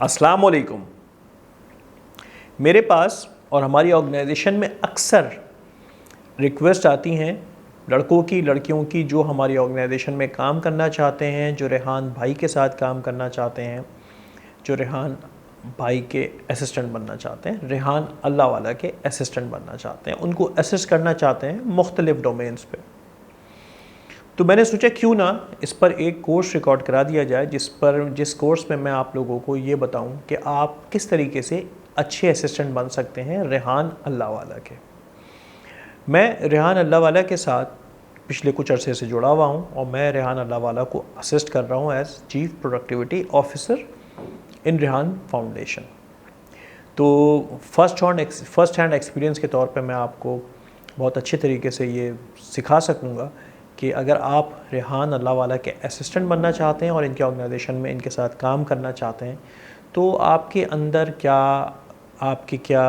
अस्सलाम वालेकुम। मेरे पास और हमारी ऑर्गेनाइजेशन में अक्सर रिक्वेस्ट आती हैं लड़कों की, लड़कियों की जो हमारी ऑर्गेनाइजेशन में काम करना चाहते हैं, जो रेहान भाई के साथ काम करना चाहते हैं, जो रेहान भाई के असिस्टेंट बनना चाहते हैं, रेहान अल्लाह वाला के असिस्टेंट बनना चाहते हैं, उनको असिस्ट करना चाहते हैं मुख्तलिफ़ डोमेन्स पे। तो मैंने सोचा क्यों ना इस पर एक कोर्स रिकॉर्ड करा दिया जाए जिस कोर्स में मैं आप लोगों को ये बताऊं कि आप किस तरीके से अच्छे असिस्टेंट बन सकते हैं रेहान अल्लाह वाला के। मैं रेहान अल्लाह वाला के साथ पिछले कुछ अरसे से जुड़ा हुआ हूं और मैं रेहान अल्लाह वाला को असिस्ट कर रहा हूं as chief productivity officer in Rehan foundation. तो फर्स्ट हैंड एक्सपीरियंस के तौर पे मैं आपको बहुत अच्छे तरीके से ये सिखा सकूँगा कि अगर आप रेहान अल्लाह वाला के असिस्टेंट बनना चाहते हैं और इनके ऑर्गेनाइजेशन में इनके साथ काम करना चाहते हैं तो आपके अंदर आपकी क्या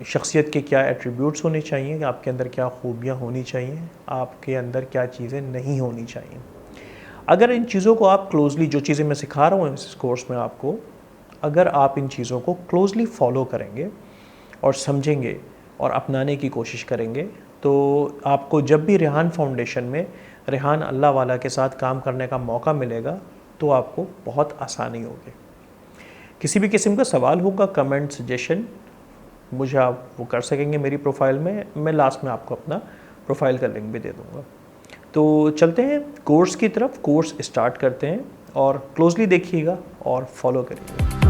शख्सियत के क्या एट्रीब्यूट्स होने चाहिए, आपके अंदर क्या खूबियाँ होनी चाहिए, आपके अंदर क्या चीज़ें नहीं होनी चाहिए। अगर इन चीज़ों को आप क्लोज़ली, जो चीज़ें मैं सिखा रहा हूँ इस कोर्स में आपको, अगर आप इन चीज़ों को क्लोज़ली फॉलो करेंगे और समझेंगे और अपनाने की कोशिश करेंगे तो आपको जब भी रेहान फाउंडेशन में रेहान अल्लाह वाला के साथ काम करने का मौका मिलेगा तो आपको बहुत आसानी होगी। किसी भी किस्म का सवाल होगा, कमेंट, सजेशन, मुझे आप वो कर सकेंगे मेरी प्रोफाइल में। मैं लास्ट में आपको अपना प्रोफाइल का लिंक भी दे दूँगा। तो चलते हैं कोर्स की तरफ, कोर्स स्टार्ट करते हैं और क्लोज़ली देखिएगा और फॉलो करिएगा।